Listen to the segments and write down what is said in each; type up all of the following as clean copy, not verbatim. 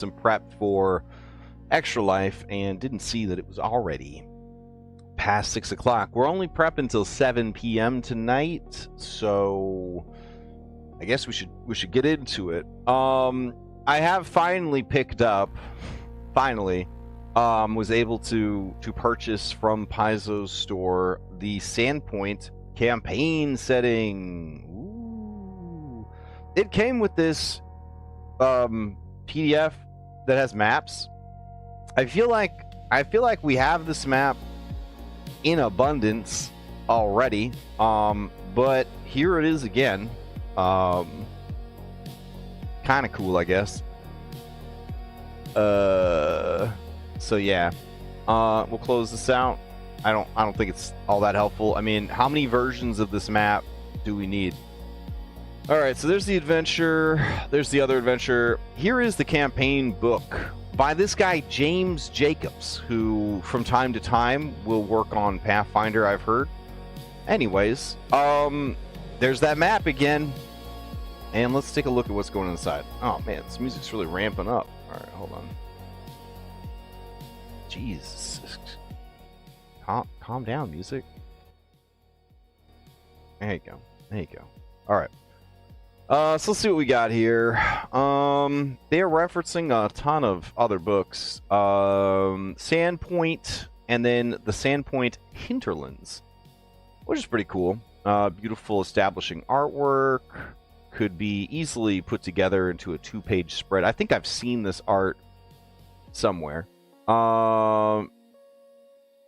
some prep for Extra Life and didn't see that it was already past 6 o'clock. We're only prepped until 7 p.m. tonight, so I guess we should get into it. I have finally picked up, was able to purchase from Paizo's store the Sandpoint campaign setting. Ooh. It came with this PDF that has maps. I feel like we have this map in abundance already, but here it is again. Kind of cool, I guess. So yeah, we'll close this out. I don't think it's all that helpful. I mean, how many versions of this map do we need? All right, so there's the adventure. There's the other adventure. Here is the campaign book by this guy, James Jacobs, who from time to time will work on Pathfinder, I've heard. Anyways, there's that map again. And let's take a look at what's going on inside. Oh man, this music's really ramping up. All right, hold on. Jeez. Calm down, music. There you go. All right. So let's see what we got here. They are referencing a ton of other books. Sandpoint, and then the Sandpoint Hinterlands, which is pretty cool. Beautiful establishing artwork. Could be easily put together into a 2-page spread. I think I've seen this art somewhere.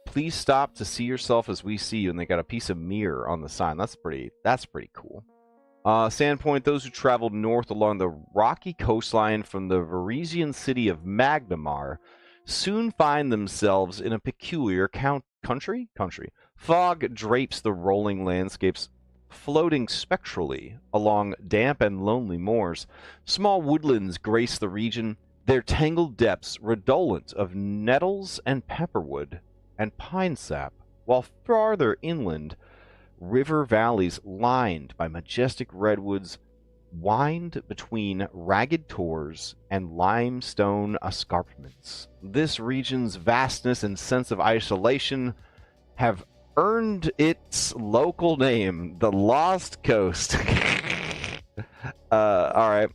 Please stop to see yourself as we see you, and they got a piece of mirror on the sign. That's pretty cool. Sandpoint, those who traveled north along the rocky coastline from the Varisian city of Magnamar soon find themselves in a peculiar country. Fog drapes the rolling landscapes, floating spectrally along damp and lonely moors. Small woodlands grace the region, their tangled depths redolent of nettles and pepperwood and pine sap, while farther inland, river valleys lined by majestic redwoods wind between ragged tors and limestone escarpments. This region's vastness and sense of isolation have earned its local name, the Lost Coast. All right.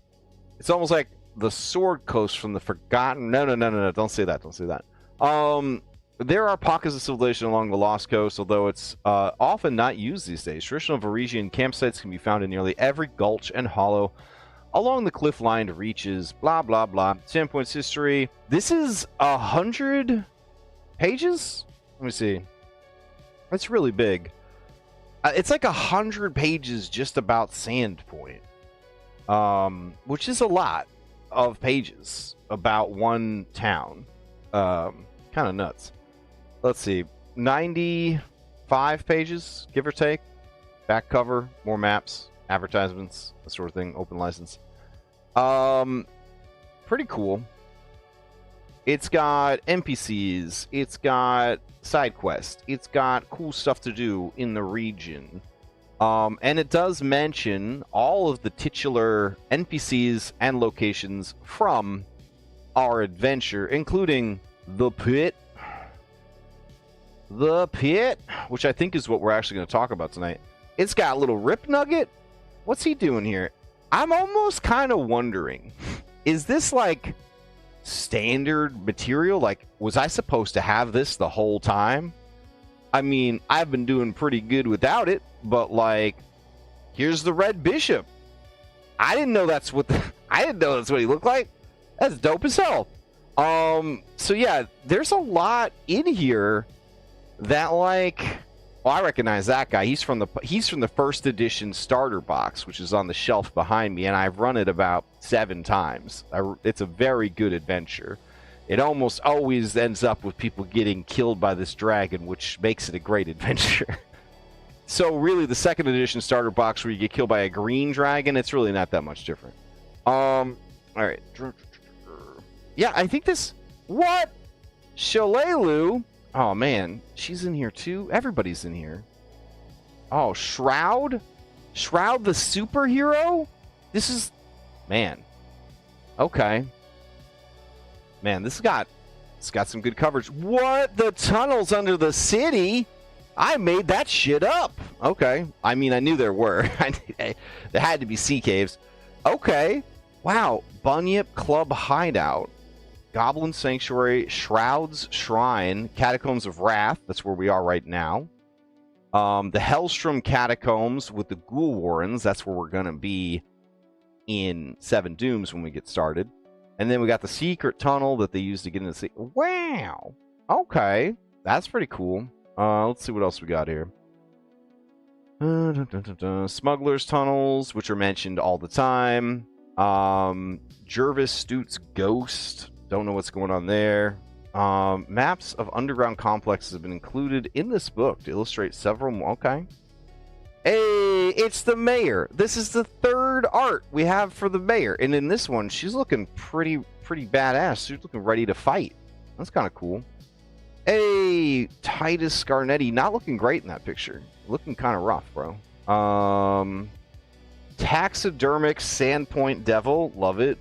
It's almost like the Sword Coast from the Forgotten. No, don't say that. There are pockets of civilization along the Lost Coast, although it's often not used these days. Traditional Varisian campsites can be found in nearly every gulch and hollow along the cliff-lined reaches, blah, blah, blah. Sandpoint's history. This is 100 pages? Let me see. It's really big. It's like 100 pages just about Sandpoint, which is a lot of pages about one town. Kind of nuts. Let's see, 95 pages, give or take. Back cover, more maps, advertisements, that sort of thing, open license. Pretty cool. It's got NPCs, it's got side quests, it's got cool stuff to do in the region. And it does mention all of the titular NPCs and locations from our adventure, including the pit, which I think is what we're actually going to talk about tonight. It's got a little Rip Nugget. What's he doing here? I'm almost kind of wondering, is this like standard material? Like, was I supposed to have this the whole time? I mean, I've been doing pretty good without it, but like, here's the Red Bishop. I didn't know that's what he looked like. That's dope as hell. So yeah, there's a lot in here that, like, well, I recognize that guy. He's from the first edition starter box, which is on the shelf behind me, and I've run it about 7 times. It's a very good adventure. It almost always ends up with people getting killed by this dragon, which makes it a great adventure. So really, the second edition starter box where you get killed by a green dragon, it's really not that much different. All right. Yeah, I think this... What? Shalelu? Oh, man. She's in here, too? Everybody's in here. Oh, Shroud? Shroud the superhero? This is... Man. Okay. Man, it's got some good coverage. What? The tunnels under the city? I made that shit up. Okay. I mean, I knew there were. There had to be sea caves. Okay. Wow. Bunyip Club Hideout. Goblin Sanctuary. Shroud's Shrine. Catacombs of Wrath. That's where we are right now. The Hellstrom Catacombs with the Ghoul Warrens. That's where we're going to be in Seven Dooms when we get started. And then we got the secret tunnel that they use to get into the sea. Wow. Okay. That's pretty cool. Let's see what else we got here. Smuggler's tunnels, which are mentioned all the time. Jervis Stute's Ghost. Don't know what's going on there. Maps of underground complexes have been included in this book to illustrate several more. Okay. Hey, it's the mayor. This is the third art we have for the mayor. And in this one, she's looking pretty badass. She's looking ready to fight. That's kind of cool. Hey, Titus Scarnetti. Not looking great in that picture. Looking kind of rough, bro. Taxidermic Sandpoint Devil. Love it.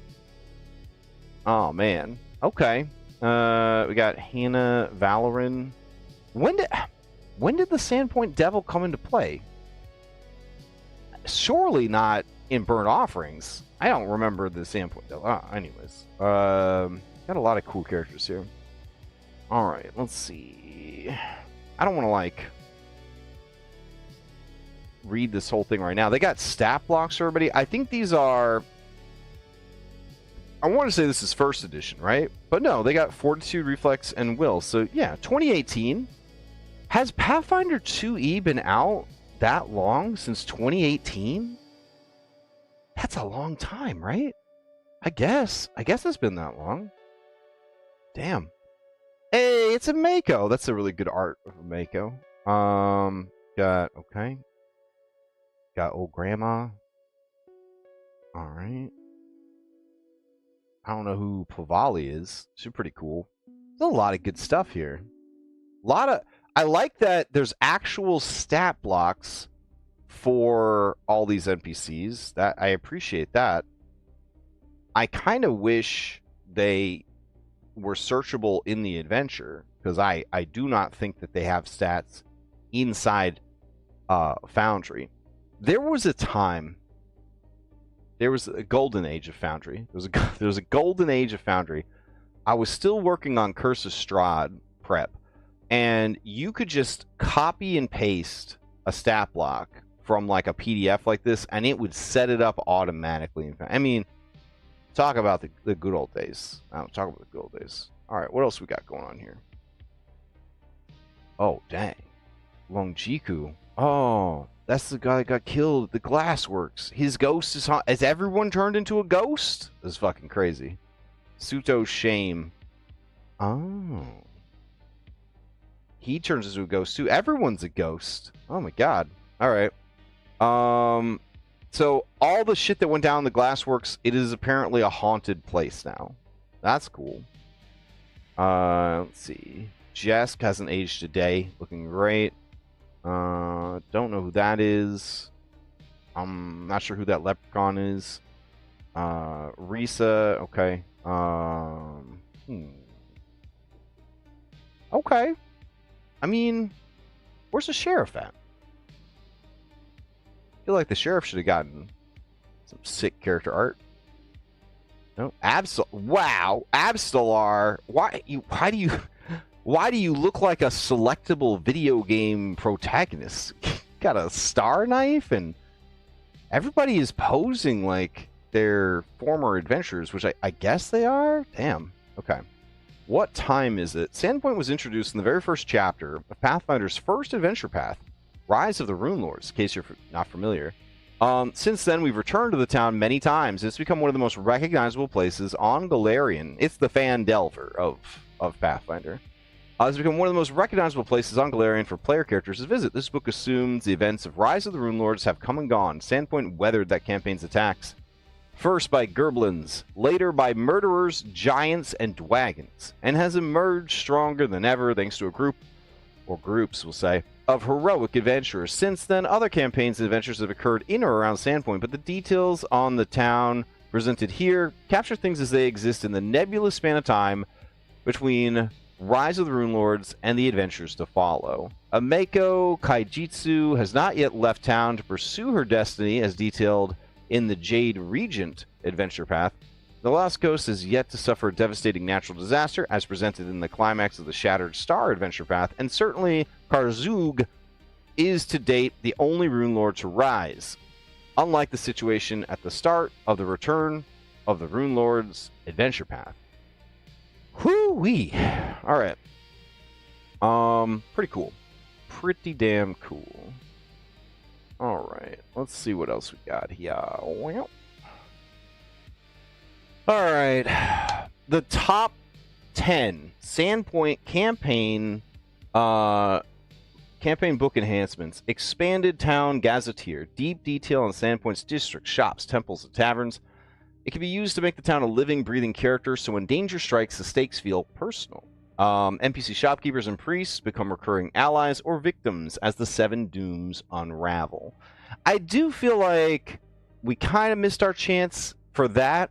Oh, man. Okay. We got Hannah Valoran. When did the Sandpoint Devil come into play? Surely not in Burnt Offerings. I don't remember the Sandpoint Devil. Anyways. Got a lot of cool characters here. Alright, let's see. I don't want to, like, read this whole thing right now. They got stat blocks for everybody. I think these are... I want to say this is first edition, right? But no, they got Fortitude, Reflex, and Will. So, yeah, 2018. Has Pathfinder 2E been out that long? Since 2018? That's a long time, right? I guess it's been that long. Damn. Hey, it's a Mako. That's a really good art of a Mako. Got old grandma. All right. I don't know who Pavali is. She's pretty cool. There's a lot of good stuff here. I like that there's actual stat blocks for all these NPCs. That I appreciate that. I kind of wish they were searchable in the adventure, because I do not think that they have stats inside Foundry. There was a time, there was a golden age of Foundry. There was a golden age of Foundry. I was still working on Curse of Strahd prep, and you could just copy and paste a stat block from like a PDF like this, and it would set it up automatically. I mean, talk about the good old days. Talk about the good old days. All right, what else we got going on here? Oh, dang. Longjiku. Oh, that's the guy that got killed at the Glassworks. His ghost is... Has everyone turned into a ghost? This is fucking crazy. Suto's Shame. Oh. He turns into a ghost, too. Everyone's a ghost. Oh, my God. All right. So, all the shit that went down in the Glassworks, it is apparently a haunted place now. That's cool. Let's see. Jesk hasn't aged a day. Looking great. Don't know who that is. I'm not sure who that leprechaun is. Risa. Okay. Okay. I mean, where's the sheriff at? I feel like the sheriff should have gotten some sick character art. No, wow, Abstelar. Why do you look like a selectable video game protagonist? Got a star knife, and everybody is posing like they're former adventurers, which I guess they are. Damn. Okay. What time is it? Sandpoint was introduced in the very first chapter of Pathfinder's first adventure path, Rise of the Rune Lords, in case you're not familiar. Since then, we've returned to the town many times. It's become one of the most recognizable places on Galarian. It's the Fandelver of Pathfinder. It's become one of the most recognizable places on Galarian for player characters to visit. This book assumes the events of Rise of the Rune Lords have come and gone. Sandpoint weathered that campaign's attacks. First by Gerblins, later by murderers, giants, and dwagons, and has emerged stronger than ever thanks to a group, or groups, we'll say, of heroic adventurers. Since then, other campaigns and adventures have occurred in or around Sandpoint, but the details on the town presented here capture things as they exist in the nebulous span of time between Rise of the Rune Lords and the adventures to follow. Ameko Kaijitsu has not yet left town to pursue her destiny as detailed in the Jade Regent adventure path. The Lost Coast is yet to suffer a devastating natural disaster as presented in the climax of the Shattered Star adventure path, and certainly Karzug is to date the only Rune Lord to rise, unlike the situation at the start of the Return of the Rune Lords adventure path. Whoo-wee. Alright. Pretty cool. Pretty damn cool. Alright, let's see what else we got here. Well. Alright. The top 10 Sandpoint campaign book enhancements. Expanded Town Gazetteer. Deep detail on Sandpoint's districts, shops, temples, and taverns. It can be used to make the town a living, breathing character, so when danger strikes, the stakes feel personal. NPC shopkeepers and priests become recurring allies or victims as the Seven Dooms unravel. I do feel like we kind of missed our chance for that,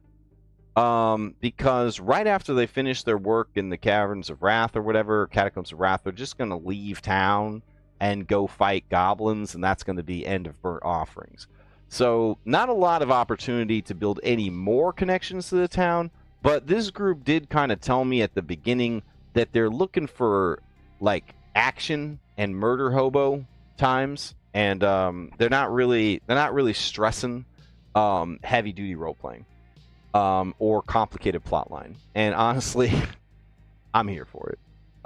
because right after they finish their work in the Caverns of Wrath or whatever, Catacombs of Wrath, they're just going to leave town and go fight goblins, and that's going to be end of Burnt Offerings. So, not a lot of opportunity to build any more connections to the town, but this group did kind of tell me at the beginning that they're looking for, like, action and murder hobo times, and they're not really stressing heavy-duty role-playing or complicated plotline. And honestly, I'm here for it.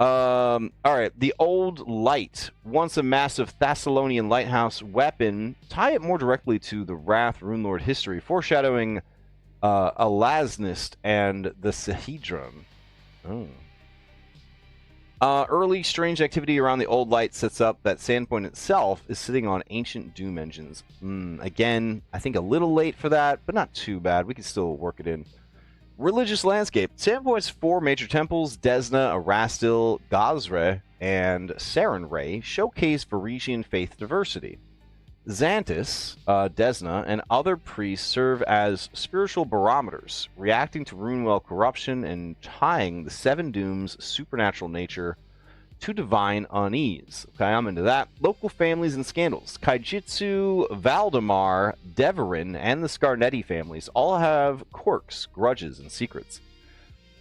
Alright, the Old Light. Once a massive Thessalonian lighthouse weapon, tie it more directly to the Wrath Runelord history, foreshadowing Alasnist and the Sahedron. Early strange activity around the Old Light sets up that Sandpoint itself is sitting on ancient Doom engines. Again, I think a little late for that, but not too bad. We can still work it in. Religious landscape. Sandpoint's 4 major temples, Desna, Erastil, Gazre, and Sarenrae, showcase Varisian faith diversity. Xantis, Desna, and other priests serve as spiritual barometers, reacting to Runewell corruption and tying the Seven Dooms' supernatural nature to divine unease. Okay, I'm into that. Local families and scandals. Kaijitsu, Valdemar, Deverin, and the Scarnetti families all have quirks, grudges, and secrets.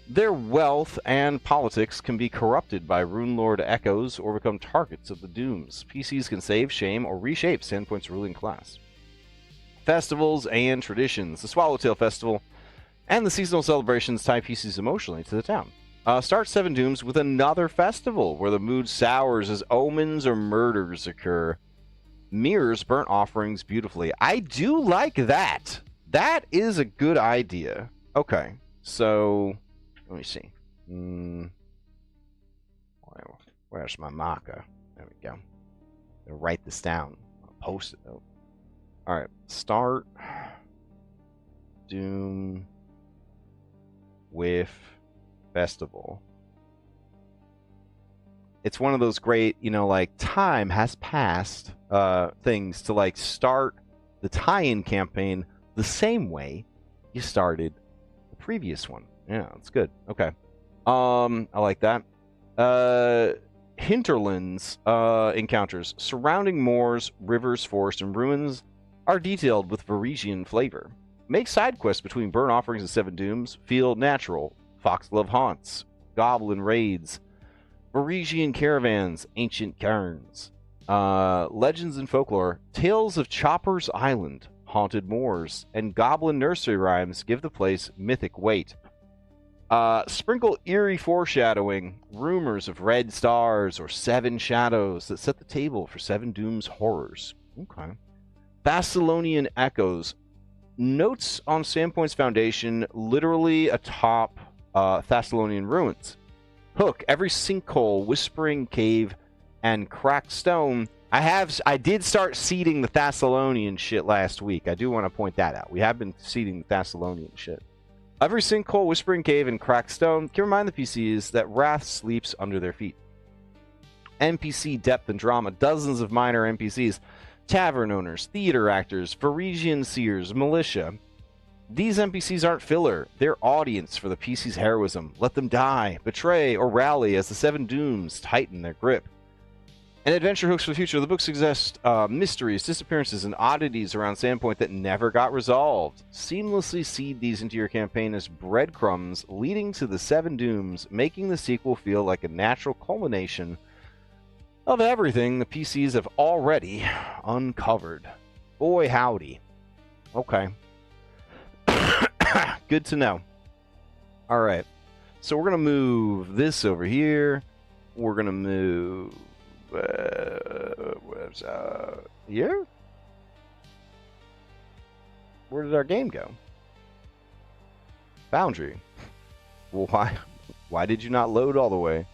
Their wealth and politics can be corrupted by Runelord echoes or become targets of the Dooms. PCs can save, shame, or reshape Sandpoint's ruling class. Festivals and traditions. The Swallowtail Festival and the seasonal celebrations tie PCs emotionally to the town. Start Seven Dooms with another festival where the mood sours as omens or murders occur. Mirrors burnt offerings beautifully. I do like that. That is a good idea. Okay, so let me see. Where's my marker? There we go. I'll write this down. I'll post it though. All right, start Doom with festival. It's one of those great, like time has passed things to like start the tie-in campaign the same way you started the previous one. Yeah, that's good. Okay. I like that. Hinterlands encounters surrounding moors, rivers, forests, and ruins are detailed with Varisian flavor. Make side quests between burnt offerings and Seven Dooms feel natural. Foxglove haunts, goblin raids, Varisian caravans, ancient cairns, legends and folklore, tales of Chopper's Island, haunted moors, and goblin nursery rhymes give the place mythic weight. Sprinkle eerie foreshadowing, rumors of red stars or seven shadows that set the table for Seven Dooms horrors. Okay. Thessalonian echoes, notes on Sandpoint's foundation, literally atop Thessalonian ruins. Hook, every sinkhole, whispering cave, and cracked stone. I did start seeding the Thessalonian shit last week. I do want to point that out. We have been seeding the Thessalonian shit. Every sinkhole, whispering cave, and cracked stone can remind the PCs that Wrath sleeps under their feet. NPC depth and drama. Dozens of minor NPCs. Tavern owners, theater actors, Varisian seers, militia. These NPCs aren't filler. They're audience for the PC's heroism. Let them die, betray, or rally as the Seven Dooms tighten their grip. And adventure hooks for the future. The book suggests mysteries, disappearances, and oddities around Sandpoint that never got resolved. Seamlessly seed these into your campaign as breadcrumbs leading to the Seven Dooms, making the sequel feel like a natural culmination of everything the PCs have already uncovered. Boy, howdy. Okay. Good to know. All right. So we're going to move this over here. We're going to move... here? Where did our game go? Foundry. Well, why did you not load all the way?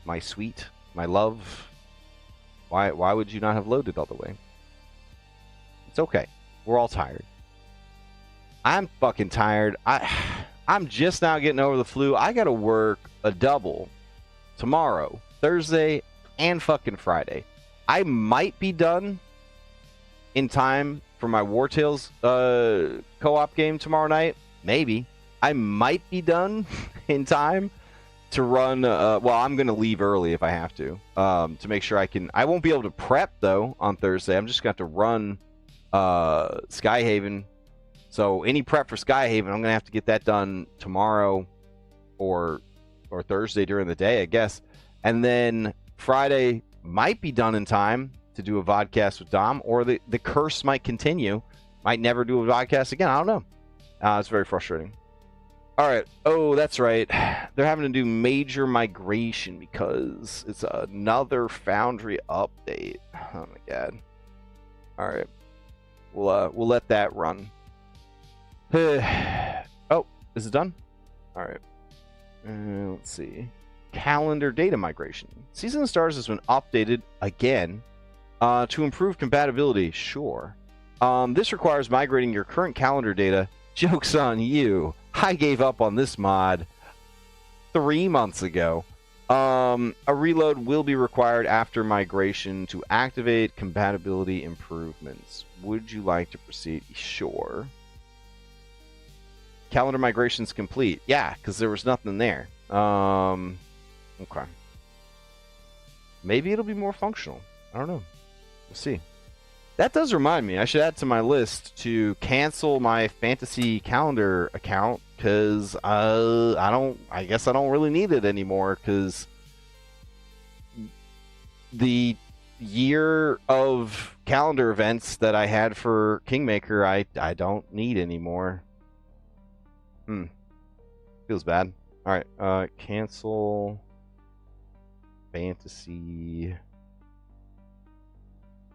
My sweet, my love. Why would you not have loaded all the way? It's okay. We're all tired. I'm fucking tired. I'm just now getting over the flu. I gotta work a double tomorrow, Thursday, and fucking Friday. I might be done in time for my War Tales co-op game tomorrow night. Maybe. I might be done in time to run. Well, I'm going to leave early if I have to make sure I can. I won't be able to prep, though, on Thursday. I'm just going to have to run Skyhaven. So any prep for Skyhaven, I'm going to have to get that done tomorrow or Thursday during the day, I guess. And then Friday might be done in time to do a vodcast with Dom, or the curse might continue. Might never do a vodcast again. I don't know. It's very frustrating. All right. Oh, that's right. They're having to do major migration because it's another Foundry update. Oh my god. All right. We'll let that run. Oh, is it done? All right. Let's see. Calendar data migration. Season of Stars has been updated again to improve compatibility. Sure. This requires migrating your current calendar data. Joke's on you. I gave up on this mod 3 months ago. A reload will be required after migration to activate compatibility improvements. Would you like to proceed? Sure. Calendar migration's complete. Yeah, because there was nothing there. Okay. Maybe it'll be more functional. I don't know. We'll see. That does remind me. I should add to my list to cancel my fantasy calendar account because I guess I don't really need it anymore because the year of calendar events that I had for Kingmaker, I don't need anymore. Feels bad. All right, cancel fantasy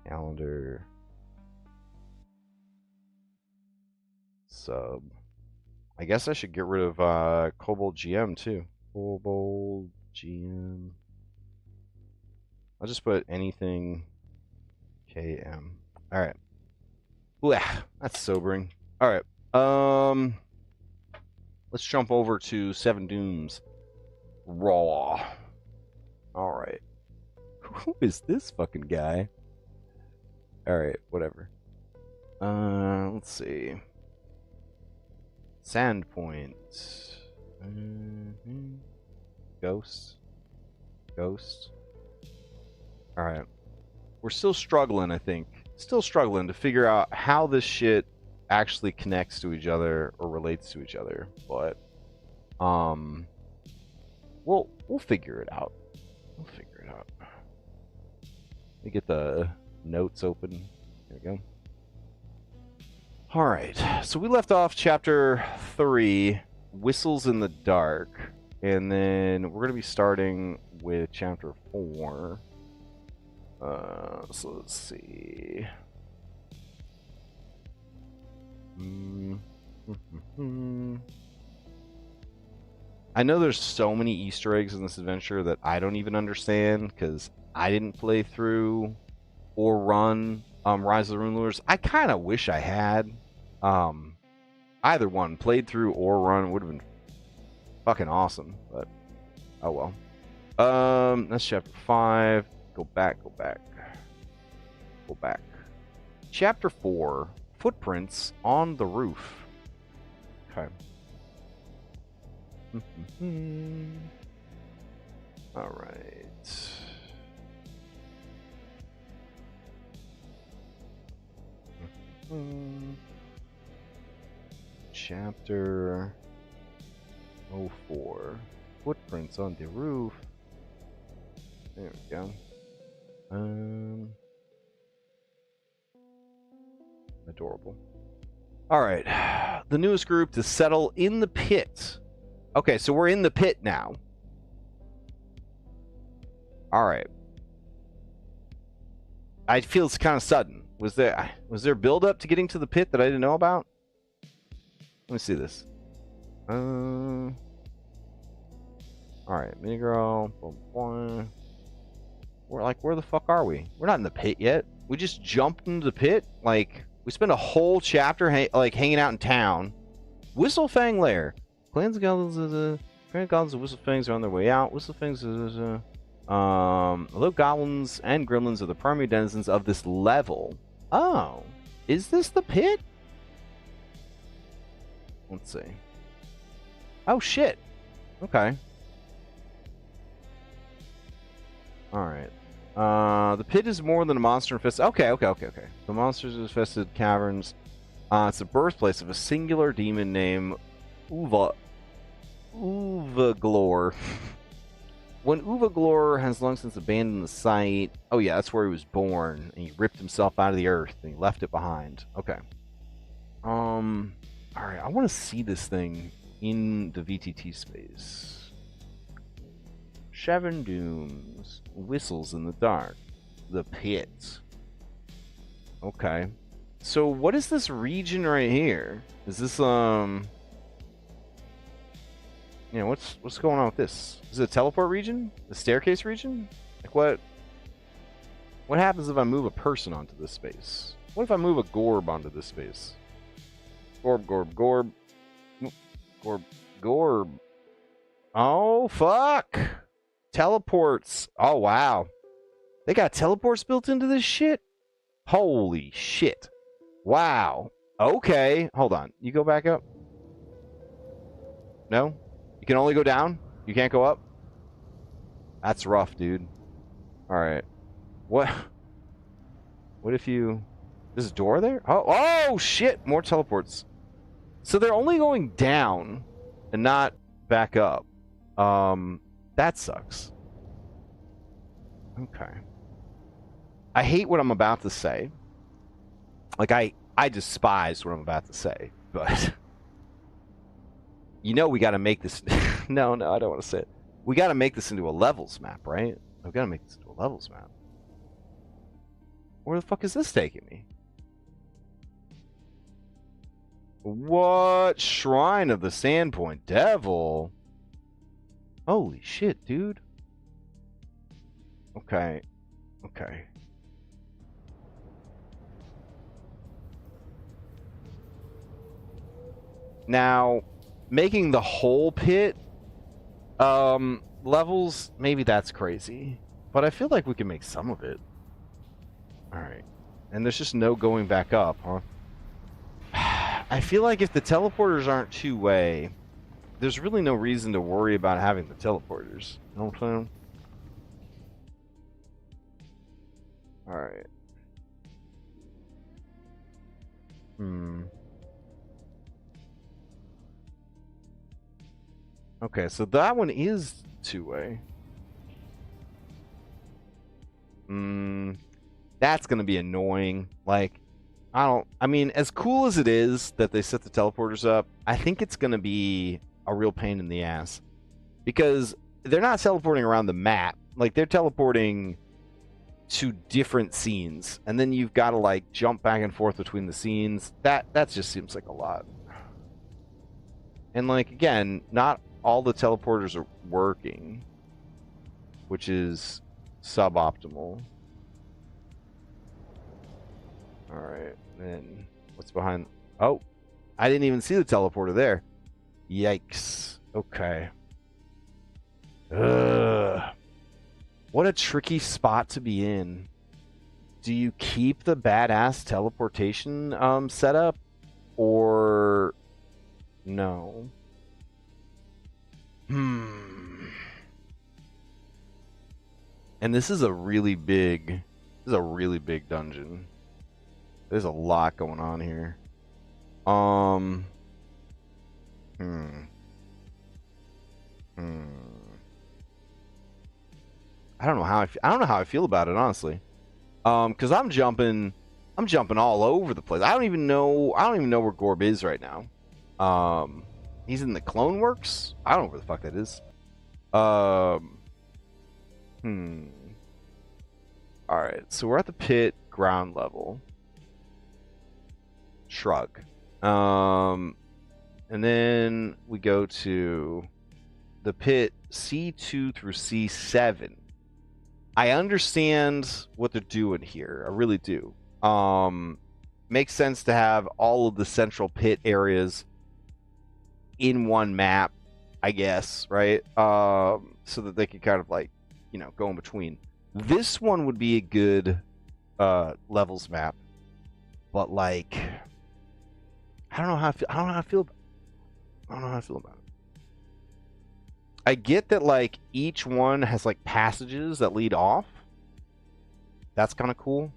calendar sub. I guess I should get rid of Kobold GM too. Kobold GM. I'll just put anything KM. All right. Blech, that's sobering. All right. Let's jump over to Seven Dooms Raw. All right. Who is this fucking guy? All right, whatever. Let's see. Sandpoint. Ghost. All right. We're still struggling, I think. Still struggling to figure out how this shit actually connects to each other or relates to each other, but we'll figure it out. Let me get the notes open. There we go. All right, so we left off chapter 3, Whistles in the Dark, and then we're gonna be starting with chapter 4. So let's see. I know there's so many Easter eggs in this adventure that I don't even understand because I didn't play through or run Rise of the Rune Lords. I kind of wish I had. Either one, played through or run, would have been fucking awesome. But oh well. That's chapter 5. Go back. Chapter 4. Footprints on the roof. Okay. All right. Chapter 04. Footprints on the roof. There we go. Adorable. All right. The newest group to settle in the pit. Okay, so we're in the pit now. All right. I feel it's kind of sudden. Was there build up to getting to the pit that I didn't know about? Let me see this. All right, mini girl. We're like, where the fuck are we? We're not in the pit yet. We just jumped into the pit. Like, we spent a whole chapter hanging out in town. Whistlefang Lair. Clans of goblins, goblins and Whistlefangs are on their way out. Whistlefangs, although goblins and gremlins are the primary denizens of this level. Oh, is this the pit? Let's see. Oh shit. Okay. All right. The pit is more than a monster infested. Okay. The monsters infested caverns. It's the birthplace of a singular demon named Uvaglor. When Uvaglor has long since abandoned the site. Oh yeah, that's where he was born, and he ripped himself out of the earth and he left it behind. Okay. All right. I want to see this thing in the VTT space. Seven Dooms, whistles in the dark, the pit. Okay, so what is this region right here? Is this what's going on with this? Is it a teleport region? The staircase region? Like what happens if I move a person onto this space? What if I move a Gorb onto this space? Gorb. Oh fuck! Teleports. Oh, wow. They got teleports built into this shit? Holy shit. Wow. Okay. Hold on. You go back up? No? You can only go down? You can't go up? That's rough, dude. Alright. What if you... There's a door there? Oh, shit! More teleports. So they're only going down and not back up. That sucks. Okay. I hate what I'm about to say. Like, I despise what I'm about to say, but... we got to make this... No, I don't want to say it. We got to make this into a levels map, right? I've got to make this into a levels map. Where the fuck is this taking me? What? Shrine of the Sandpoint Devil? Holy shit, dude. Okay. Now, making the whole pit levels, maybe that's crazy. But I feel like we can make some of it. Alright. And there's just no going back up, huh? I feel like if the teleporters aren't two-way, there's really no reason to worry about having the teleporters. You know what I'm saying? Alright. Okay, so that one is two-way. That's gonna be annoying. Like, I mean, as cool as it is that they set the teleporters up, I think it's gonna be a real pain in the ass. Because they're not teleporting around the map. Like, they're teleporting to different scenes. And then you've got to, like, jump back and forth between the scenes. That just seems like a lot. And, like, again, not all the teleporters are working. Which is suboptimal. Alright, then what's behind... Oh, I didn't even see the teleporter there. Yikes. Okay. Ugh. What a tricky spot to be in. Do you keep the badass teleportation setup? Or No. And this is a really big dungeon. There's a lot going on here. I don't know how I feel about it, honestly. Because I'm jumping all over the place. I don't even know where Gorb is right now. He's in the Clone Works. I don't know where the fuck that is. All right, so we're at the pit, ground level. Shrug. And then we go to the pit C2 through C7. I understand what they're doing here. I really do. Makes sense to have all of the central pit areas in one map, I guess, right? So that they can kind of like, go in between. This one would be a good levels map, but like, I don't know how I feel about it. I get that like each one has like passages that lead off. That's kind of cool.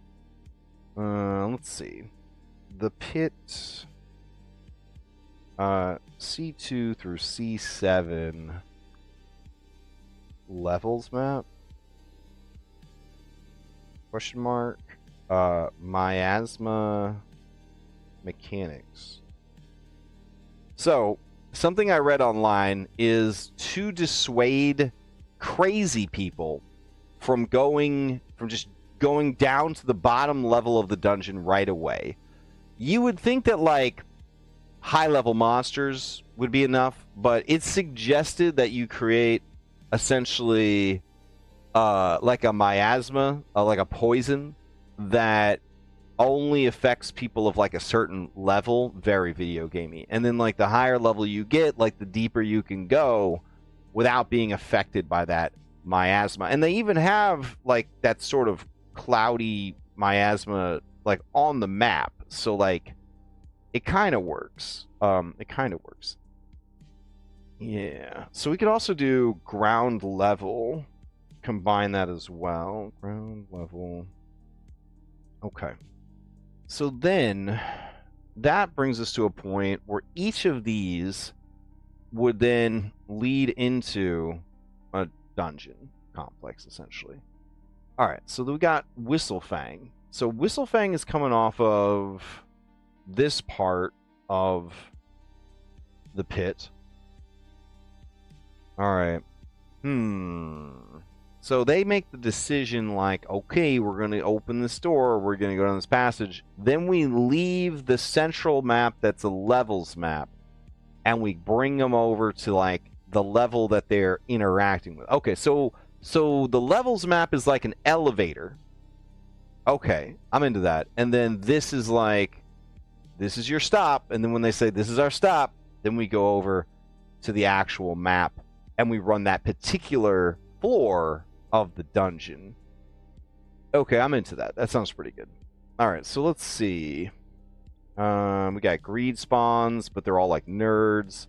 Let's see. The pit C2 through C7 levels map. Question mark. Miasma mechanics. So, something I read online is to dissuade crazy people from just going down to the bottom level of the dungeon right away. You would think that like high level monsters would be enough, but it's suggested that you create essentially like a miasma, like a poison that only affects people of like a certain level, very video gamey. And then like the higher level you get, like the deeper you can go without being affected by that miasma. And they even have like that sort of cloudy miasma like on the map. So like it kind of works. Yeah. So we could also do ground level. Combine that as well. Ground level. Okay. So then that brings us to a point where each of these would then lead into a dungeon complex, essentially. All right, so we got Whistlefang. So Whistlefang is coming off of this part of the pit. All right. So they make the decision like, okay, we're going to open this door, we're going to go down this passage. Then we leave the central map that's a levels map, and we bring them over to like the level that they're interacting with. Okay, so the levels map is like an elevator. Okay, I'm into that. And then this is like, this is your stop. And then when they say this is our stop, then we go over to the actual map and we run that particular floor of the dungeon. Okay, I'm into that. That sounds pretty good. All right, so let's see. We got greed spawns, but they're all like nerds.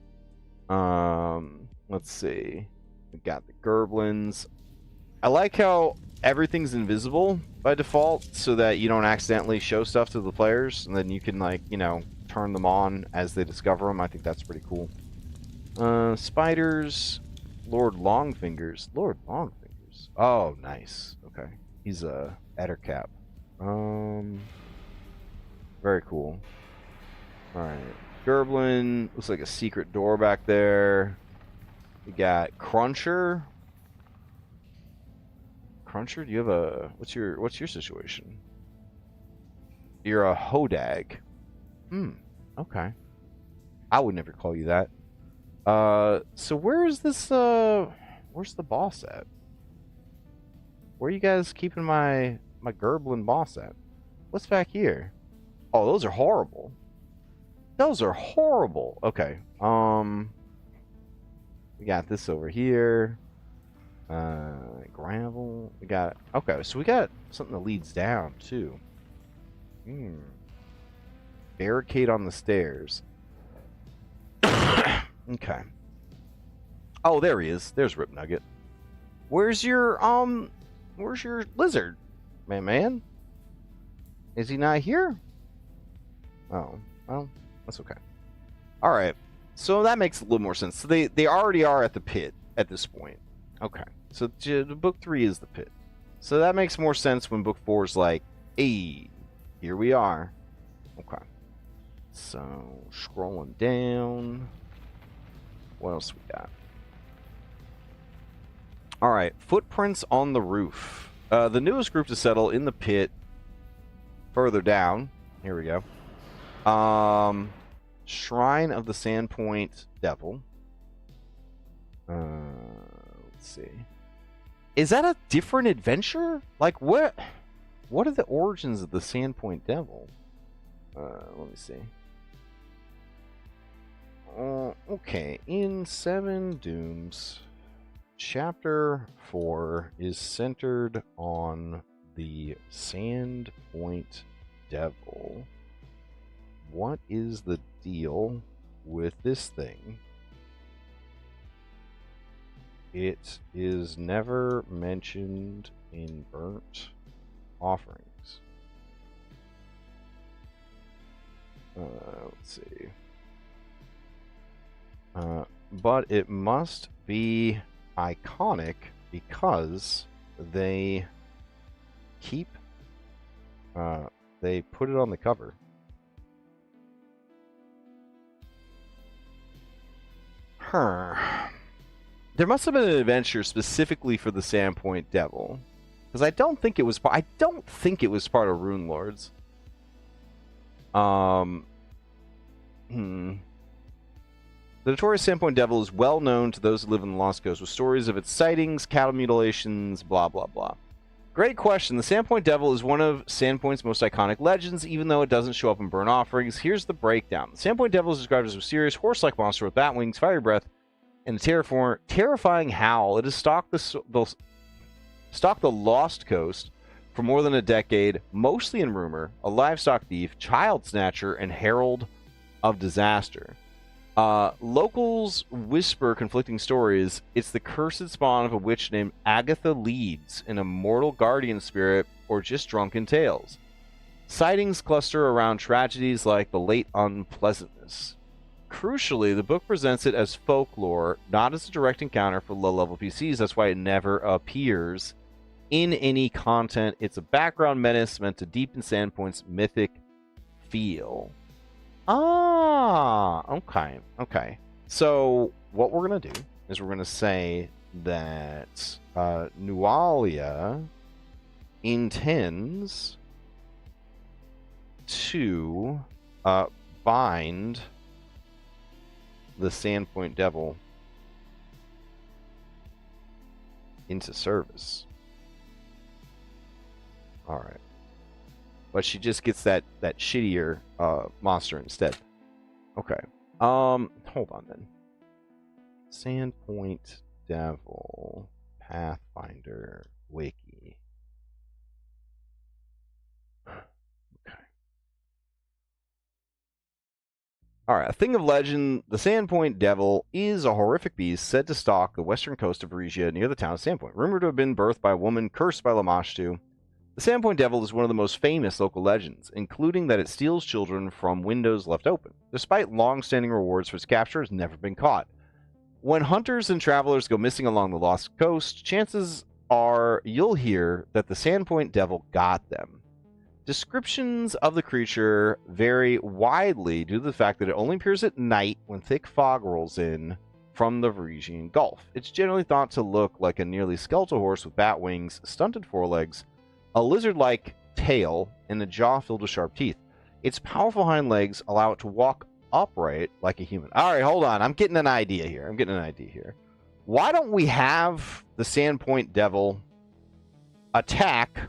Let's see. We got the gerblins. I like how everything's invisible by default so that you don't accidentally show stuff to the players, and then you can like, turn them on as they discover them. I think that's pretty cool. Spiders. Lord Longfingers. Oh, nice. Okay. He's a Ettercap. Very cool. Alright. Gerblin. Looks like a secret door back there. We got Cruncher. Cruncher, do you have a... What's your situation? You're a Hodag. Okay. I would never call you that. So where is this, where's the boss at? Where are you guys keeping my Gerblin boss at? What's back here? Oh, those are horrible. Those are horrible. Okay. We got this over here. Gravel. We got, okay, so we got something that leads down, too. Barricade on the stairs. Okay. Oh, there he is. There's Rip Nugget. Where's your lizard, man? Is he not here? Oh, well, that's okay. All right. So that makes a little more sense. So they already are at the pit at this point. Okay. So book 3 is the pit. So that makes more sense when book 4 is like, hey, here we are. Okay. So scrolling down. What else we got? All right. Footprints on the roof. The newest group to settle in the pit further down. Here we go. Shrine of the Sandpoint Devil. Let's see. Is that a different adventure? Like, what are the origins of the Sandpoint Devil? Let me see. Okay. In 7 Dooms, Chapter 4 is centered on the Sandpoint Devil. What is the deal with this thing? It is never mentioned in burnt offerings. Let's see. But it must be iconic because they keep they put it on the cover. There must have been an adventure specifically for the Sandpoint Devil, because I don't think it was part of Rune Lords. The notorious Sandpoint Devil is well known to those who live in the Lost Coast, with stories of its sightings, cattle mutilations, blah blah blah. Great question. The Sandpoint Devil is one of Sandpoint's most iconic legends, even though it doesn't show up in burnt offerings. Here's the breakdown. The Sandpoint Devil is described as a mysterious, horse-like monster with bat wings, fiery breath, and a terrifying howl. It has stalked the Lost Coast for more than a decade, mostly in rumor, a livestock thief, child snatcher, and herald of disaster. Locals whisper conflicting stories. It's the cursed spawn of a witch named Agatha Leeds, an immortal guardian spirit, or just drunken tales. Sightings cluster around tragedies like the late unpleasantness. Crucially, the book presents it as folklore, not as a direct encounter for low-level PCs. That's why it never appears in any content. It's a background menace meant to deepen Sandpoint's mythic feel. Okay. So what we're going to do is we're going to say that Nualia intends to bind the Sandpoint Devil into service. All right. But she just gets that shittier monster instead. Okay. Hold on then. Sandpoint Devil Pathfinder Wiki. Okay. Alright, a thing of legend, the Sandpoint Devil is a horrific beast said to stalk the western coast of Regia near the town of Sandpoint, rumored to have been birthed by a woman cursed by Lamashtu. The Sandpoint Devil is one of the most famous local legends, including that it steals children from windows left open. Despite long-standing rewards for its capture, it has never been caught. When hunters and travelers go missing along the Lost Coast, chances are you'll hear that the Sandpoint Devil got them. Descriptions of the creature vary widely due to the fact that it only appears at night when thick fog rolls in from the Varisian Gulf. It's generally thought to look like a nearly skeletal horse with bat wings, stunted forelegs, a lizard-like tail, and a jaw filled with sharp teeth. Its powerful hind legs allow it to walk upright like a human. All right, hold on. I'm getting an idea here. Why don't we have the Sandpoint Devil attack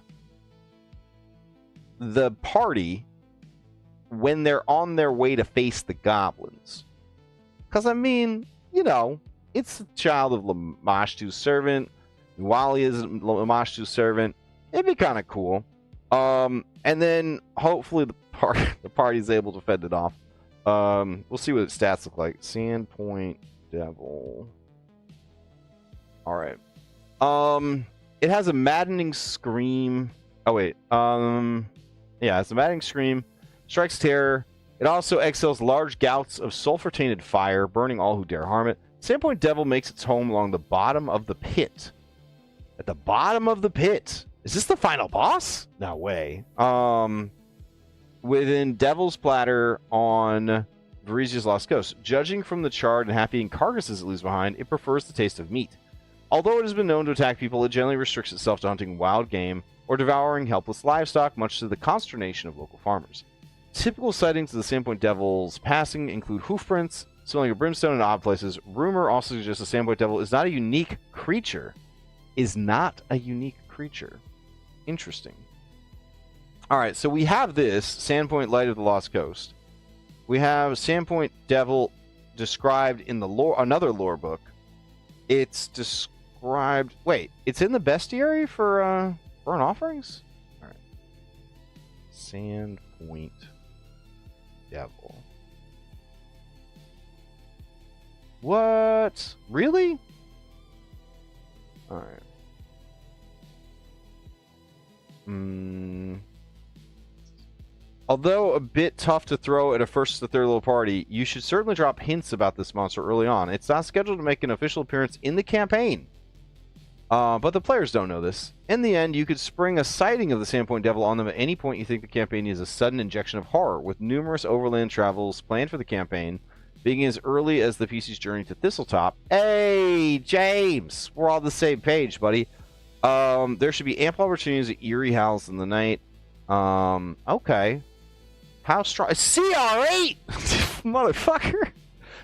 the party when they're on their way to face the goblins? Because, I mean, you know, it's the child of Lamashtu's servant. Wally is Lamashtu's servant. It'd be kind of cool. And then hopefully the party's able to fend it off. We'll see what its stats look like. Sandpoint Devil. All right. It has a maddening scream. Oh wait. Yeah, it's a maddening scream. Strikes terror. It also exhales large gouts of sulfur-tainted fire, burning all who dare harm it. Sandpoint Devil makes its home along the bottom of the pit. At the bottom of the pit. Is this the final boss? No way. Within Devil's Platter on Varisia's Lost Coast. Judging from the charred and half-eaten carcasses it leaves behind, it prefers the taste of meat. Although it has been known to attack people, it generally restricts itself to hunting wild game or devouring helpless livestock, much to the consternation of local farmers. Typical sightings of the Sandpoint Devil's passing include hoofprints, smelling of brimstone in odd places. Rumor also suggests the Sandpoint Devil is not a unique creature. Interesting. All right, so we have this Sandpoint Light of the Lost Coast. We have Sandpoint Devil described in the lore, another lore book. It's described. Wait, it's in the bestiary for burnt offerings. All right, Sandpoint Devil. What? Really? All right. Although a bit tough to throw at a first to third level party, you should certainly drop hints about this monster early on. It's not scheduled to make an official appearance in the campaign. But the players don't know this. In the end, you could spring a sighting of the Sandpoint Devil on them at any point you think the campaign needs a sudden injection of horror, with numerous overland travels planned for the campaign, beginning as early as the PC's journey to Thistletop. Hey, James! We're all on the same page, buddy. There should be ample opportunities at eerie howls in the night. Okay. How strong? CR8! Motherfucker!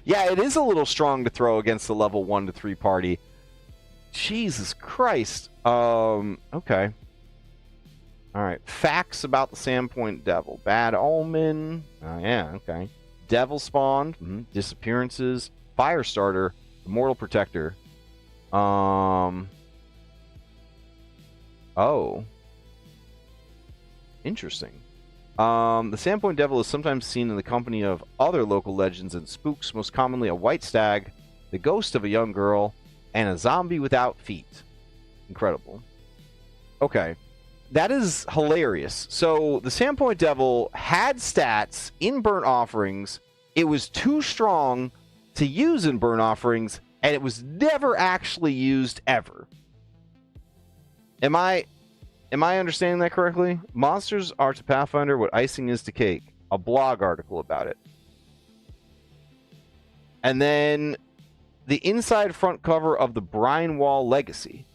Yeah, it is a little strong to throw against the level 1 to 3 party. Jesus Christ. Okay. Alright. Facts about the Sandpoint Devil. Bad Omen. Yeah, okay. Devil Spawned. Disappearances. Firestarter. Immortal Protector. Oh. Interesting. The Sandpoint Devil is sometimes seen in the company of other local legends and spooks, most commonly a white stag, the ghost of a young girl, and a zombie without feet. Incredible. Okay. That is hilarious. So, the Sandpoint Devil had stats in Burnt Offerings. It was too strong to use in Burnt Offerings, and it was never actually used ever. Am I understanding that correctly? Monsters are to Pathfinder what icing is to cake. A blog article about it. And then the inside front cover of the Brine Wall Legacy.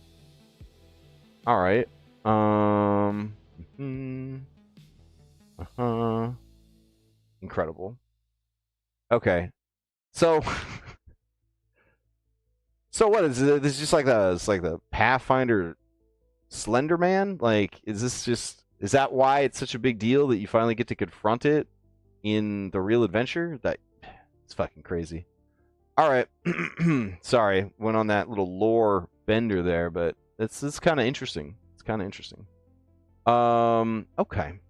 All right. Incredible. Okay. So so what is it? This is just like the Pathfinder Slender Man? Like, is that why it's such a big deal that you finally get to confront it in the real adventure? It's fucking crazy. All right. Sorry, went on that little lore bender there, but it's kind of interesting. It's kind of interesting. Okay.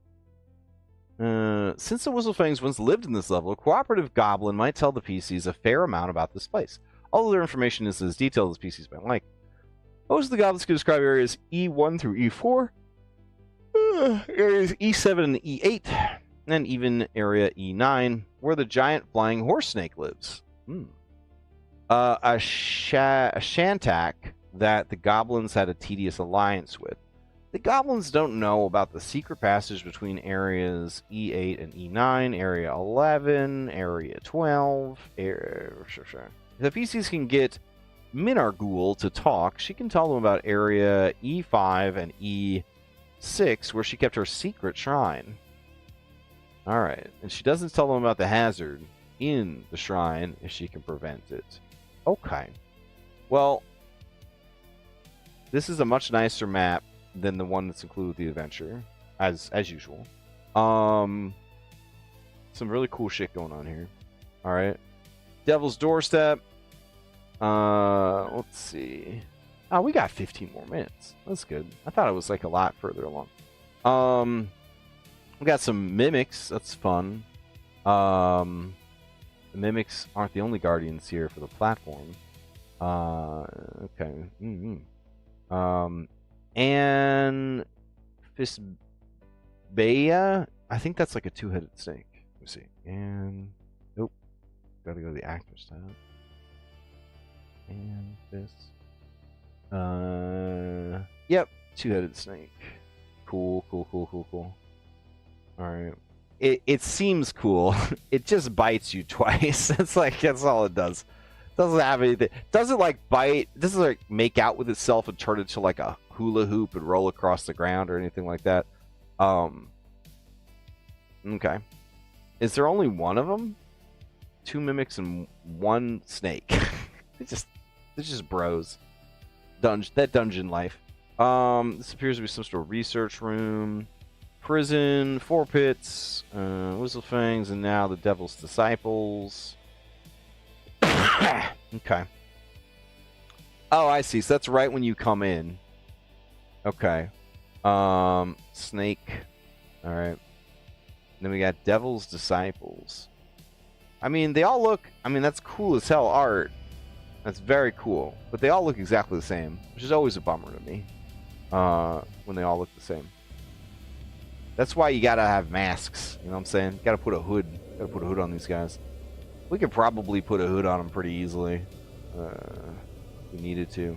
Since the Whistlefangs once lived in this level, a cooperative goblin might tell the PCs a fair amount about this place. Although their information is as detailed as PCs might like. Most of the goblins can describe areas E1 through E4, areas E7 and E8, and even area E9, where the giant flying horse snake lives. A Shantak that the goblins had a tedious alliance with. The goblins don't know about the secret passage between areas E8 and E9, area 11, area 12, The PCs can get Minargul to talk. She can tell them about area E5 and E6, where she kept her secret shrine. Alright, and she doesn't tell them about the hazard in the shrine if she can prevent it. Okay. Well, this is a much nicer map than the one that's included with the adventure, as usual. Some really cool shit going on here. Alright. Devil's Doorstep. Let's see. Oh, we got 15 more minutes. That's good. I thought it was like a lot further along. We got some mimics. That's fun. The mimics aren't the only guardians here for the platform. Okay. And Fisbeia, I think that's like a two-headed snake. Let me see. And nope. Gotta go to the actors tab. And this. Yep, two-headed snake. Cool. Alright. It seems cool. It just bites you twice. That's all it does. Doesn't have anything. Doesn't like bite. Doesn't like make out with itself and turn into like a hula hoop and roll across the ground or anything like that. Okay. Is there only one of them? Two mimics and one snake. It's just bros. That dungeon life. This appears to be some sort of research room, prison, 4 pits, Whistlefangs, and now the Devil's Disciples. Okay. Oh, I see. So that's right when you come in. Okay. Snake. All right. Then we got Devil's Disciples. I mean, they all look... I mean, that's cool as hell art. That's very cool. But they all look exactly the same, which is always a bummer to me. When they all look the same. That's why you gotta have masks. You know what I'm saying? You gotta put a hood. Gotta put a hood on these guys. We could probably put a hood on them pretty easily. If we needed to.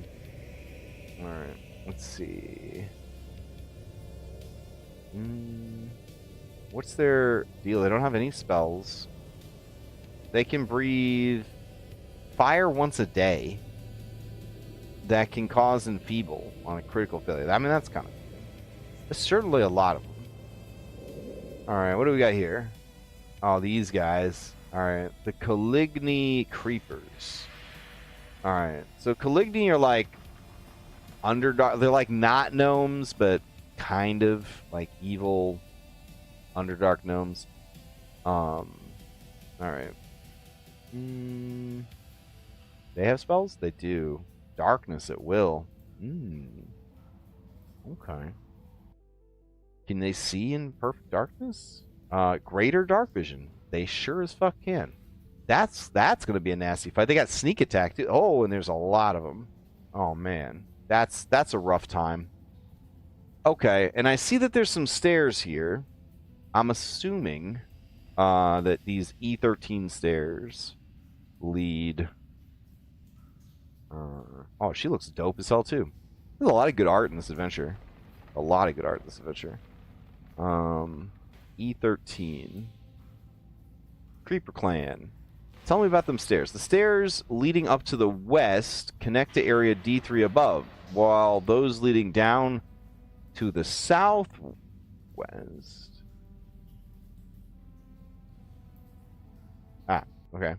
Alright. Let's see. What's their deal? They don't have any spells. They can breathe fire once a day. That can cause enfeeble on a critical failure. I mean, that's kind of... There's certainly a lot of them. Alright, what do we got here? Oh, these guys. Alright, the Caligny Creepers. Alright, so Caligny are like Underdark. They're like not gnomes, but kind of like evil Underdark gnomes. Alright. They have spells? They do. Darkness at will. Okay. Can they see in perfect darkness? Greater dark vision. They sure as fuck can. That's going to be a nasty fight. They got sneak attack too. Oh, and there's a lot of them. Oh man, that's a rough time. Okay, and I see that there's some stairs here. I'm assuming that these E13 stairs lead. Oh, she looks dope as hell too. There's a lot of good art in this adventure. A lot of good art in this adventure. E13. Creeper Clan. Tell me about them stairs. The stairs leading up to the west connect to area D3 above, while those leading down to the southwest okay.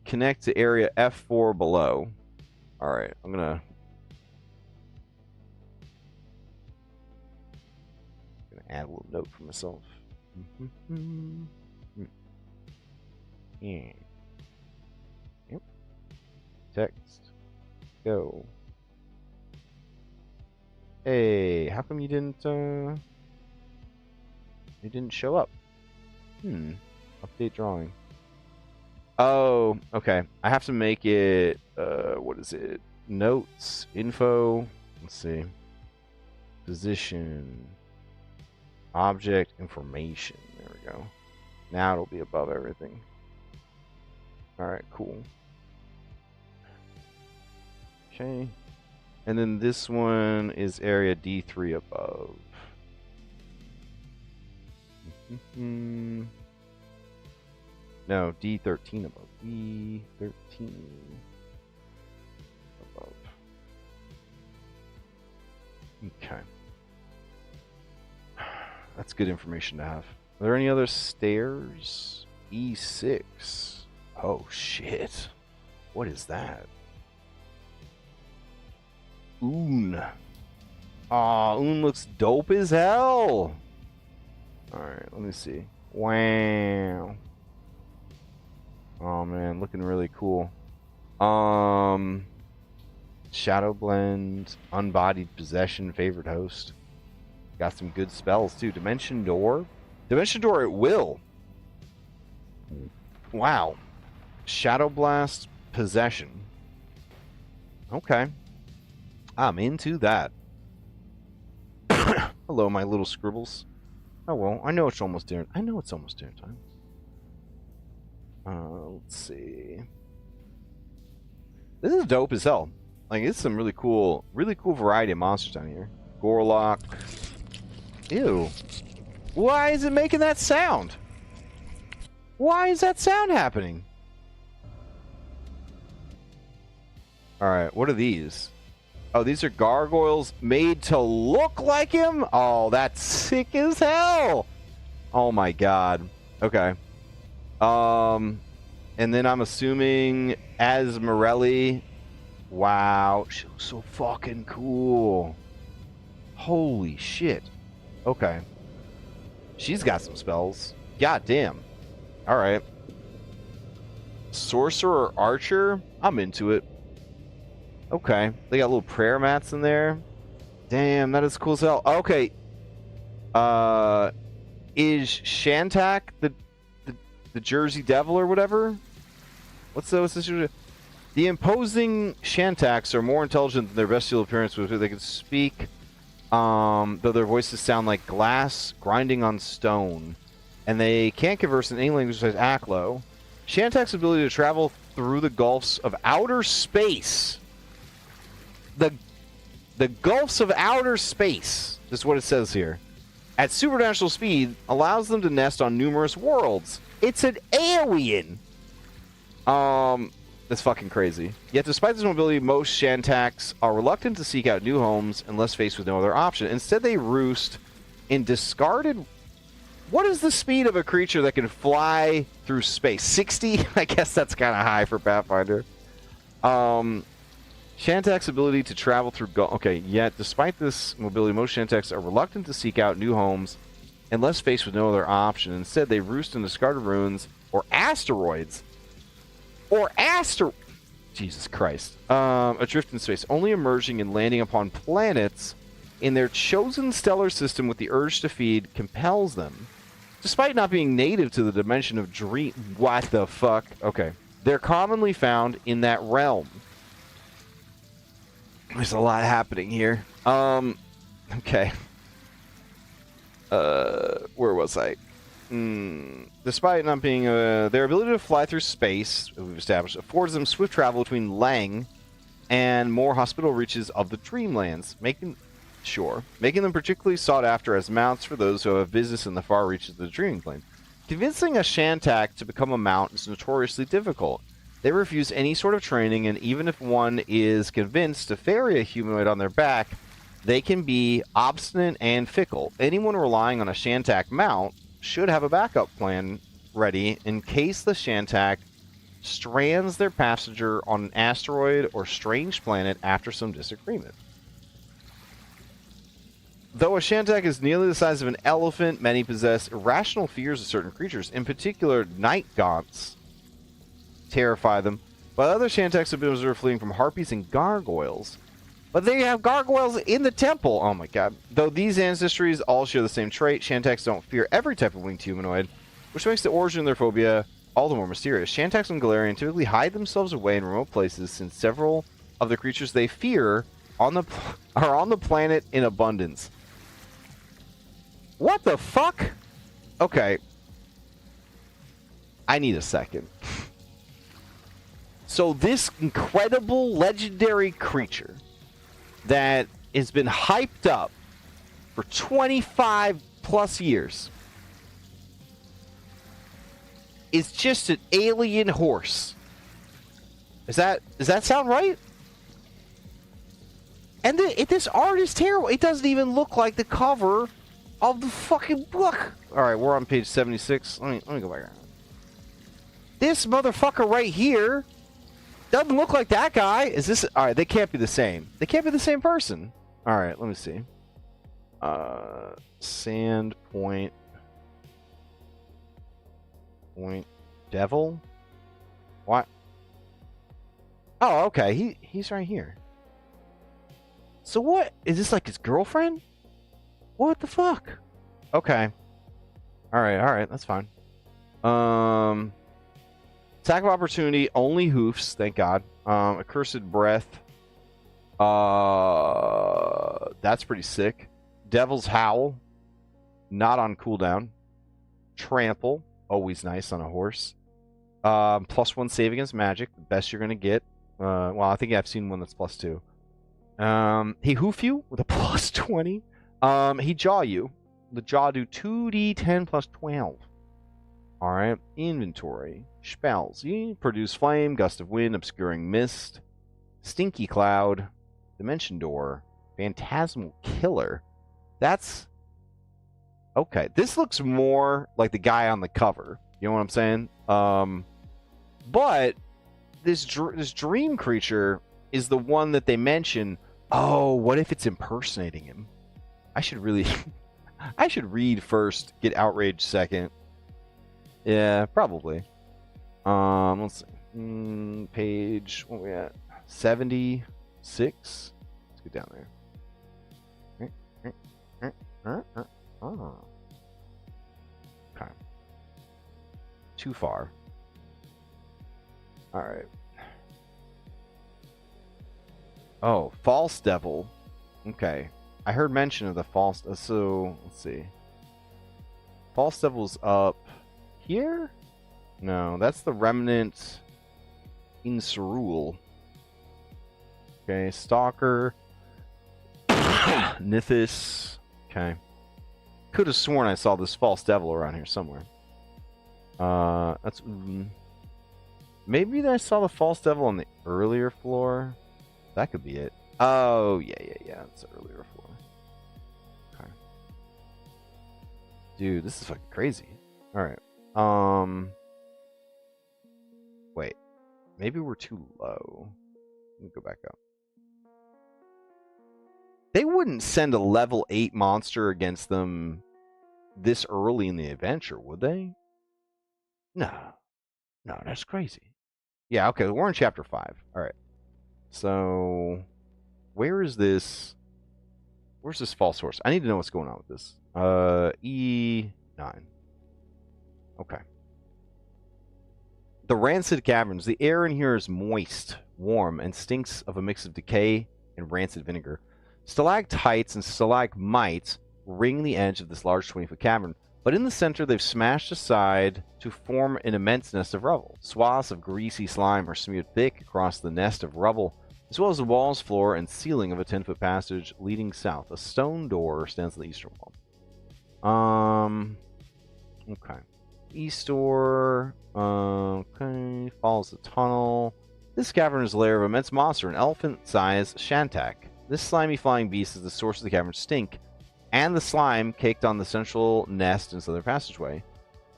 Connect to area F4 below. Alright, I'm gonna add a little note for myself. Yeah. Yep. Text. Go. Hey, how come you didn't show up? Update drawing. Oh, okay. I have to make it what is it? Notes, info, let's see. Position. Object information. There we go. Now it'll be above everything. Alright, cool. Okay. And then this one is area D3 above. No, D13 above. D13 above. Okay. That's good information to have. Are there any other stairs? E6. Oh, shit. What is that? Oon. Aw, Oon looks dope as hell. Alright, let me see. Wow. Oh, man, looking really cool. Shadow Blend, Unbodied Possession, Favorite Host. Got some good spells, too. Dimension Door. Dimension Door at will. Wow. Shadow Blast Possession. Okay. I'm into that. Hello, my little scribbles. Oh, well, I know it's almost dinner. I know it's almost dinner time. Let's see. This is dope as hell. Like, it's some really cool variety of monsters down here. Gorlock. Ew. Why is it making that sound? Why is that sound happening? Alright, what are these? Oh, these are gargoyles made to look like him? Oh, that's sick as hell! Oh my god. Okay. And then I'm assuming as Morelli. Wow, she looks so fucking cool. Holy shit. Okay. She's got some spells. God damn. Alright. Sorcerer Archer? I'm into it. Okay. They got little prayer mats in there. Damn, that is cool as hell. Okay. Is Shantak the Jersey Devil or whatever? What's this? The imposing Shantaks are more intelligent than their bestial appearance, with who they can speak, though their voices sound like glass grinding on stone. And they can't converse in any language besides Aklo. Shantak's ability to travel through the gulfs of outer space. The gulfs of outer space is what it says here. At supernatural speed, allows them to nest on numerous worlds. It's an alien! That's fucking crazy. Yet despite this mobility, most Shantaks are reluctant to seek out new homes unless faced with no other option. Instead, they roost in discarded... What is the speed of a creature that can fly through space? 60? I guess that's kind of high for Pathfinder. Shantak's ability to travel through... Okay, yet despite this mobility, most Shantaks are reluctant to seek out new homes unless faced with no other option. Instead, they roost in discarded ruins or asteroids. Jesus Christ. Adrift in space, only emerging and landing upon planets in their chosen stellar system with the urge to feed compels them. Despite not being native to the dimension of dream... What the fuck? Okay. They're commonly found in that realm. There's a lot happening here. Okay. Where was I? Despite not being... their ability to fly through space, we've established, affords them swift travel between Lang and more hospitable reaches of the Dreamlands, making them particularly sought after as mounts for those who have business in the far reaches of the Dreaming Plane. Convincing a Shantak to become a mount is notoriously difficult. They refuse any sort of training, and even if one is convinced to ferry a humanoid on their back, they can be obstinate and fickle. Anyone relying on a Shantak mount should have a backup plan ready in case the Shantak strands their passenger on an asteroid or strange planet after some disagreement. Though a Shantak is nearly the size of an elephant, many possess irrational fears of certain creatures. In particular, night gaunts terrify them, while other Shantaks have been observed fleeing from harpies and gargoyles. But they have gargoyles in the temple! Oh my god. Though these ancestries all share the same trait, Shantaks don't fear every type of winged humanoid, which makes the origin of their phobia all the more mysterious. Shantaks and Galarian typically hide themselves away in remote places, since several of the creatures they fear are on the planet in abundance. What the fuck? Okay. I need a second. So this incredible legendary creature that has been hyped up for 25 plus years is just an alien horse. Does that sound right? And this art is terrible. It doesn't even look like the cover of the fucking book. All right, we're on page 76. Let me go back. This motherfucker right here doesn't look like that guy. Is this... All right, they can't be the same. They can't be the same person. All right, let me see. Sandpoint. Point Devil? What? Oh, okay. He's right here. So what? Is this like his girlfriend? What the fuck? Okay. Alright, that's fine. Attack of opportunity, only hoofs, thank God. Accursed breath. That's pretty sick. Devil's Howl, not on cooldown. Trample, always nice on a horse. +1 save against magic, the best you're gonna get. Well, I think I've seen one that's +2. He hoof you with a +20. He jaw you. The jaw do 2d10 +12. Alright. Inventory. Spells. You produce flame, gust of wind, obscuring mist, stinky cloud, dimension door, phantasmal killer. That's okay. This looks more like the guy on the cover. You know what I'm saying? But this dream creature is the one that they mention. Oh, what if it's impersonating him? I should really I should read first, get outraged second. Yeah, probably. Let's see. Page, what are we at? 76. Let's get down there. Oh. Okay. Too far. All right. Oh, false devil. Okay. I heard mention of the false. So let's see. False devil's up here? No, that's the remnant in Cerule. Okay, Stalker. Nithis. Okay. Could have sworn I saw this false devil around here somewhere. That's maybe I saw the false devil on the earlier floor. That could be it. Oh, yeah. It's the earlier floor. Okay. Dude, this is fucking crazy. Alright. Wait. Maybe we're too low. Let me go back up. They wouldn't send a level 8 monster against them this early in the adventure, would they? No. No, that's crazy. Yeah, okay, we're in chapter 5. Alright. So, where's this false horse? I need to know what's going on with this. E9. Okay. The rancid caverns. The air in here is moist, warm, and stinks of a mix of decay and rancid vinegar. Stalactites and stalagmites ring the edge of this large 20-foot cavern, but in the center they've smashed aside to form an immense nest of rubble. Swaths of greasy slime are smeared thick across the nest of rubble, as well as the walls, floor, and ceiling of a 10-foot passage leading south. A stone door stands on the eastern wall. Okay. East door. Okay. Follows the tunnel. This cavern is a lair of immense monster, an elephant-sized shantak. This slimy flying beast is the source of the cavern's stink, and the slime caked on the central nest and southern passageway,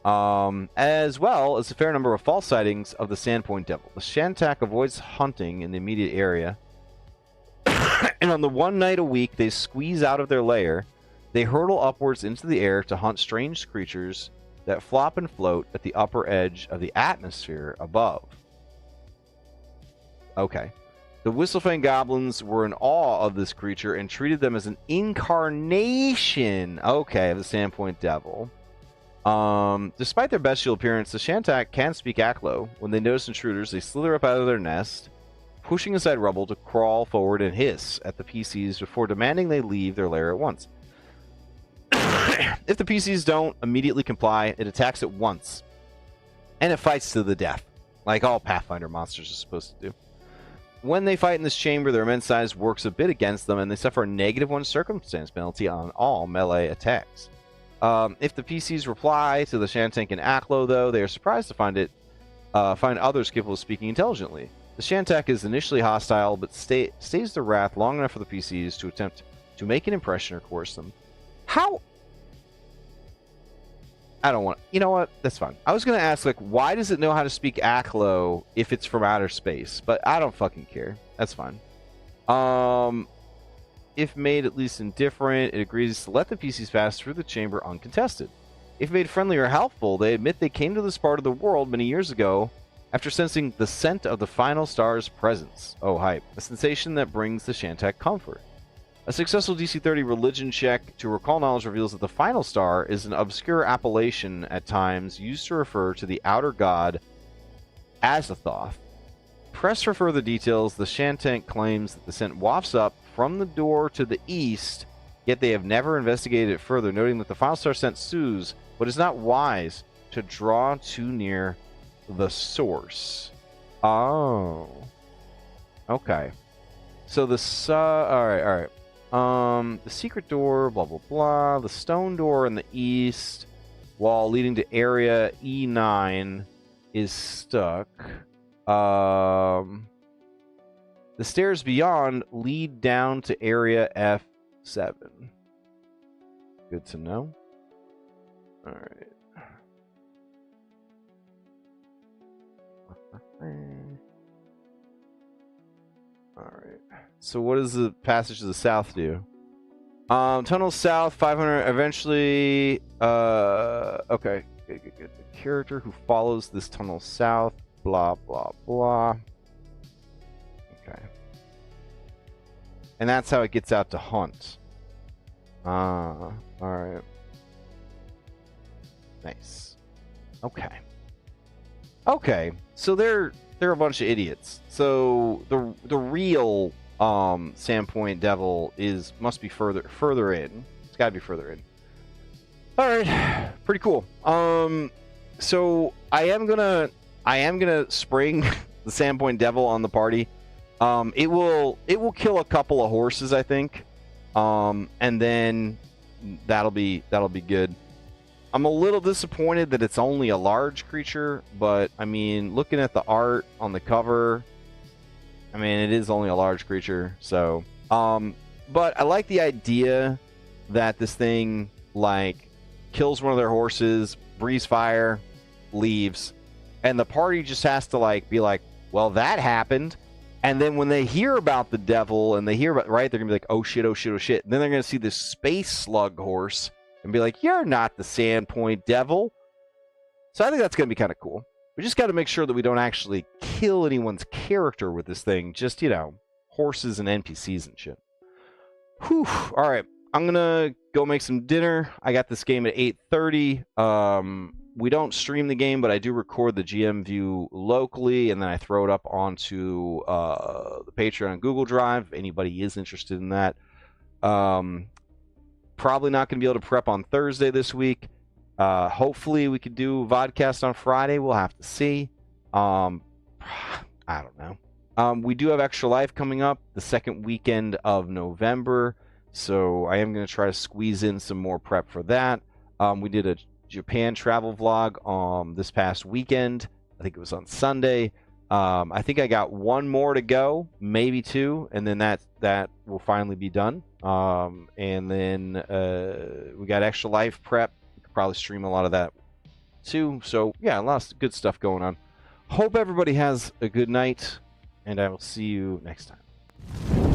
as well as a fair number of false sightings of the Sandpoint devil. The shantak avoids hunting in the immediate area, and on the one night a week they squeeze out of their lair, they hurtle upwards into the air to hunt strange creatures that flop and float at the upper edge of the atmosphere above. Okay. The Whistlefang goblins were in awe of this creature and treated them as an incarnation, okay, of the Sandpoint devil. Despite their bestial appearance, the shantak can speak Aklo. When they notice intruders, they slither up out of their nest, pushing aside rubble to crawl forward and hiss at the PCs before demanding they leave their lair at once. If the PCs don't immediately comply, it attacks at once, and it fights to the death, like all Pathfinder monsters are supposed to do. When they fight in this chamber, their immense size works a bit against them, and they suffer a -1 circumstance penalty on all melee attacks. If the PCs reply to the Shantak and Aklo, though, they are surprised to find others capable of speaking intelligently. The Shantak is initially hostile, but stays their wrath long enough for the PCs to attempt to make an impression or coerce them. How? I don't want... You know what? That's fine. I was going to ask, like, why does it know how to speak Aklo if it's from outer space? But I don't fucking care. That's fine. If made at least indifferent, it agrees to let the PCs pass through the chamber uncontested. If made friendly or helpful, they admit they came to this part of the world many years ago after sensing the scent of the final star's presence. Oh, hype. A sensation that brings the Shantak comfort. A successful DC 30 religion check to recall knowledge reveals that the final star is an obscure appellation at times used to refer to the outer god Azathoth. Press for further details. The Shantank claims that the scent wafts up from the door to the east, yet they have never investigated it further, noting that the final star scent soothes, but it's not wise to draw too near the source. Oh. Okay. So the alright. The secret door, blah blah blah. The stone door in the east, wall leading to area E9 is stuck. The stairs beyond lead down to area F7. Good to know. Alright. Alright. So what does the passage to the south do? Tunnel south, 500, eventually, okay. Good. The character who follows this tunnel south, blah, blah, blah. Okay. And that's how it gets out to hunt. Alright. Nice. Okay, so they're a bunch of idiots. So the real Sandpoint Devil must be further in. It's got to be further in. All right, pretty cool. So I am gonna spring the Sandpoint Devil on the party. It will kill a couple of horses, I think, and then that'll be good. I'm a little disappointed that it's only a large creature, but I mean, looking at the art on the cover, I mean, it is only a large creature. So, but I like the idea that this thing like kills one of their horses, breathes fire, leaves, and the party just has to like be like, well, that happened. And then when they hear about the devil and they hear about, right, they're gonna be like, oh shit. And then they're gonna see this space slug horse and be like, you're not the Sandpoint Devil. So I think that's going to be kind of cool. We just got to make sure that we don't actually kill anyone's character with this thing. Just, you know, horses and NPCs and shit. Whew. All right. I'm going to go make some dinner. I got this game at 8:30. We don't stream the game, but I do record the GM view locally, and then I throw it up onto the Patreon and Google Drive. If anybody is interested in that. Probably not going to be able to prep on Thursday this week. Hopefully we could do a vodcast on Friday. We'll have to see. I don't know. We do have Extra Life coming up the second weekend of November, so I am going to try to squeeze in some more prep for that. We did a Japan travel vlog this past weekend. I think it was on Sunday. I think I got one more to go, maybe two, and then that will finally be done. And then we got Extra Life prep. We could probably stream a lot of that too. So yeah, lots of good stuff going on. Hope everybody has a good night, and I will see you next time.